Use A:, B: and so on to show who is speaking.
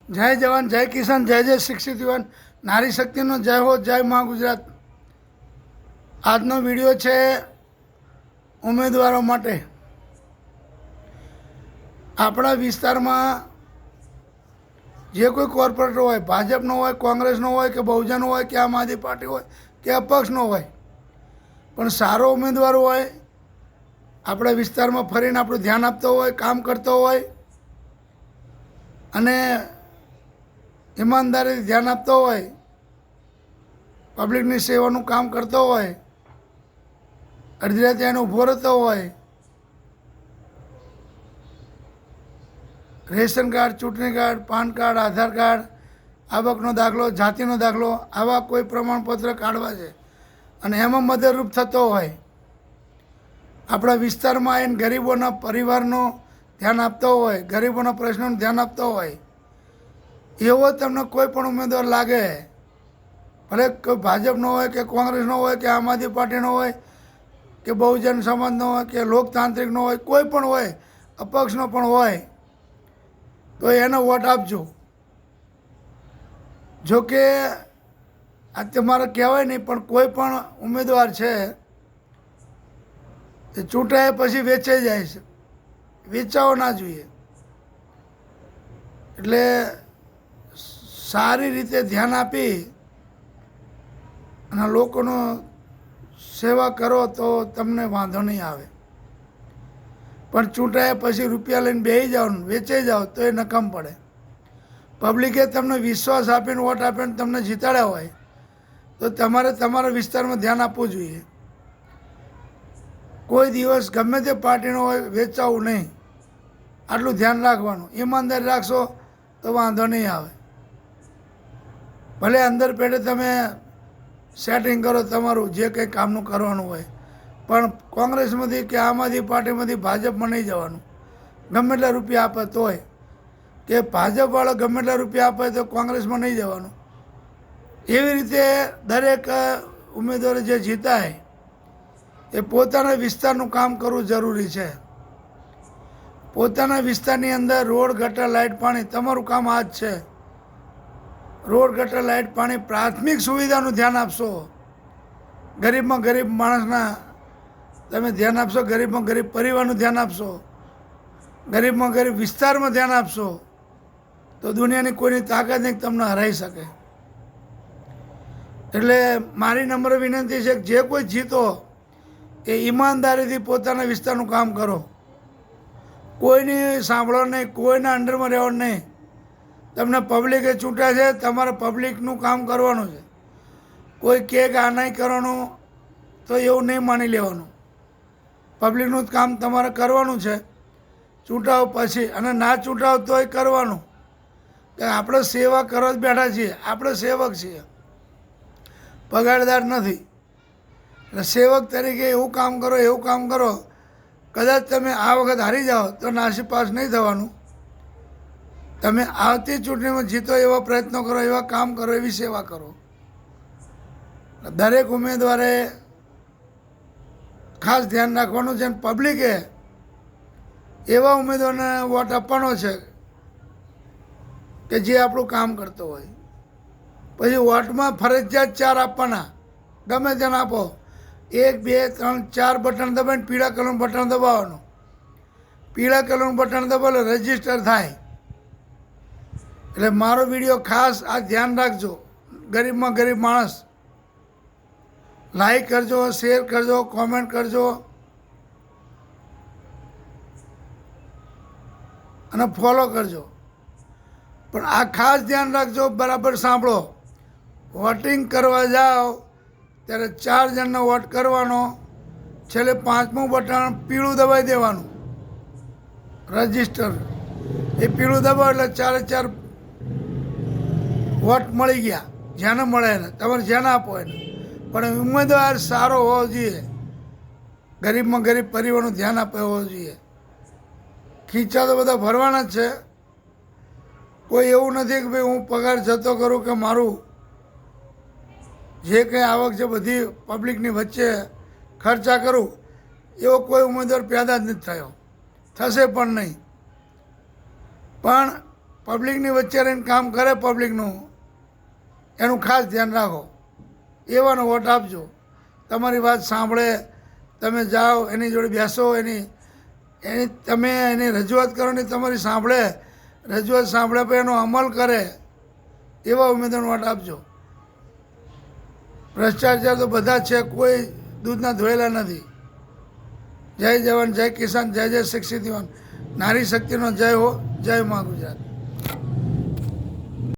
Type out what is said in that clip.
A: જય જવાન, જય કિસાન, જય જય શિક્ષિત યુવાન, નારી શક્તિનો જય હો, જય મા ગુજરાત। આજનો વિડીયો છે ઉમેદવારો માટે। આપણા વિસ્તારમાં જે કોઈ કોર્પોરેટર હોય, ભાજપનો હોય, કોંગ્રેસનો હોય કે બહુજન હોય કે આમ આદમી પાર્ટી હોય કે અપક્ષનો હોય, પણ સારો ઉમેદવાર હોય, આપણા વિસ્તારમાં ફરીને આપણું ધ્યાન આપતો હોય, કામ કરતો હોય અને ઈમાનદારીથી ધ્યાન આપતો હોય, પબ્લિકની સેવાનું કામ કરતો હોય, અડધી રાતે એને ઊભો રહેતો હોય, રેશન કાર્ડ, ચૂંટણી કાર્ડ, પાન કાર્ડ, આધાર કાર્ડ, આવકનો દાખલો, જાતિનો દાખલો, આવા કોઈ પ્રમાણપત્ર કાઢવા છે અને એમાં મદદરૂપ થતો હોય, આપણા વિસ્તારમાં આવીને ગરીબોના પરિવારનો ધ્યાન આપતો હોય, ગરીબોના પ્રશ્નોનું ધ્યાન આપતો હોય, એવો તમને કોઈ પણ ઉમેદવાર લાગે, ભલે કોઈ ભાજપનો હોય કે કોંગ્રેસનો હોય કે આમ આદમી પાર્ટીનો હોય કે બહુજન સમાજનો હોય કે લોકતાંત્રિકનો હોય, કોઈ પણ હોય, અપક્ષનો પણ હોય, તો એને વોટ આપજો। જો કે આ તમારે કહેવાય નહીં, પણ કોઈ પણ ઉમેદવાર છે એ ચૂંટાય પછી વેચાઈ જાય છે, વેચાવો ના જોઈએ। એટલે સારી રીતે ધ્યાન આપી અને લોકોનો સેવા કરો તો તમને વાંધો નહીં આવે, પણ ચૂંટાયા પછી રૂપિયા લઈને બેસી જાઓ ને વેચાઈ જાઓ તો એ નકામ પડે। પબ્લિકે તમને વિશ્વાસ આપીને વોટ આપીને તમને જીતાડ્યા હોય તો તમારે તમારા વિસ્તારમાં ધ્યાન આપવું જોઈએ। કોઈ દિવસ ગમે તે પાર્ટીનો હોય વેચાવું નહીં, આટલું ધ્યાન રાખવાનું। ઈમાનદારી રાખશો તો વાંધો નહીં આવે। ભલે અંદર પેટે તમે સેટિંગ કરો તમારું જે કંઈ કામનું કરવાનું હોય, પણ કોંગ્રેસમાંથી કે આમ આદમી પાર્ટીમાંથી ભાજપમાં નહીં જવાનું। ગમે એટલા રૂપિયા આપે તોય, કે ભાજપવાળો ગમે એટલા રૂપિયા આપે તો કોંગ્રેસમાં નહીં જવાનું। એવી રીતે દરેક ઉમેદવારો જે જીતાય એ પોતાના વિસ્તારનું કામ કરવું જરૂરી છે। પોતાના વિસ્તારની અંદર રોડ, ગટર, લાઇટ, પાણી, તમારું કામ આ જ છે। રોડ, ગટર, લાઇટ, પાણી, પ્રાથમિક સુવિધાનું ધ્યાન આપશો, ગરીબમાં ગરીબ માણસના તમે ધ્યાન આપશો, ગરીબમાં ગરીબ પરિવારનું ધ્યાન આપશો, ગરીબમાં ગરીબ વિસ્તારમાં ધ્યાન આપશો, તો દુનિયાની કોઈની તાકાત નહીં તમને હરાવી શકે। એટલે મારી નમ્ર વિનંતી છે કે જે કોઈ જીતો એ ઈમાનદારીથી પોતાના વિસ્તારનું કામ કરો, કોઈની સાંભળો નહીં, કોઈના અંડરમાં રહેવાનું નહીં। તમને પબ્લિકે ચૂંટ્યા છે, તમારે પબ્લિકનું કામ કરવાનું છે। કોઈ કહે કે આ નહીં કરવાનું તો એવું નહીં માની લેવાનું। પબ્લિકનું જ કામ તમારે કરવાનું છે, ચૂંટાવ પછી, અને ના ચૂંટાવ તોય કરવાનું, કે આપણે સેવા કરવા જ બેઠા છીએ, આપણે સેવક છીએ, પગારદાર નથી। એટલે સેવક તરીકે એવું કામ કરો, એવું કામ કરો, કદાચ તમે આ વખત હારી જાઓ તો નાસીપાસ નહીં થવાનું। તમે આવતી ચૂંટણીમાં જીતો એવા પ્રયત્નો કરો, એવા કામ કરો, એવી સેવા કરો। દરેક ઉમેદવારે ખાસ ધ્યાન રાખવાનું છે, અને પબ્લિકે એવા ઉમેદવારને વોટ આપવાનો છે કે જે આપણું કામ કરતો હોય। પછી વોટમાં ફરજિયાત 4 આપવાના, ગમે તેને આપો, 1, 2, 3, 4 બટન દબાવીને પીળા કલરનું બટન દબાવવાનું। પીળા કલરનું બટન દબાવો રજીસ્ટર થાય। એટલે મારો વિડીયો ખાસ આ ધ્યાન રાખજો, ગરીબમાં ગરીબ માણસ, લાઈક કરજો, શેર કરજો, કોમેન્ટ કરજો અને ફોલો કરજો। પણ આ ખાસ ધ્યાન રાખજો, બરાબર સાંભળો, વોટિંગ કરવા જાઓ ત્યારે 4 જણનો વોટ કરવાનો, છેલ્લે 5મું બટન પીળું દબાવી દેવાનું, રજીસ્ટર, એ પીળું દબાવો એટલે 4 વોટ મળી ગયા, જેને મળે એને, તમારે જેને આપો એને। પણ ઉમેદવાર સારો હોવો જોઈએ, ગરીબમાં ગરીબ પરિવારનું ધ્યાન આપે હોવો જોઈએ। ખીચા તો બધા ભરવાના જ છે, કોઈ એવું નથી કે ભાઈ હું પગાર જતો કરું કે મારું જે કંઈ આવક છે બધી પબ્લિકની વચ્ચે ખર્ચા કરું, એવો કોઈ ઉમેદવાર પેદા જ નથી થયો, થશે પણ નહીં। પણ પબ્લિકની વચ્ચે રહીને કામ કરે પબ્લિકનું, એનું ખાસ ધ્યાન રાખો. એવાનો વોટ આપજો. તમારી વાત સાંભળે, તમે જાઓ એની જોડે બેસો, તમે એની રજૂઆત કરો ને તમારી સાંભળે, રજૂઆત સાંભળ્યા પછી એનો અમલ કરે એવા ઉમેદવારને વોટ આપજો. ભ્રષ્ટાચાર તો બધા છે, કોઈ દૂધના ધોયેલા નથી. જય જવાન, જય કિસાન, જય જય શિક્ષિત યુવાન, નારી શક્તિનો જય હો. જય મા ગુજરાત.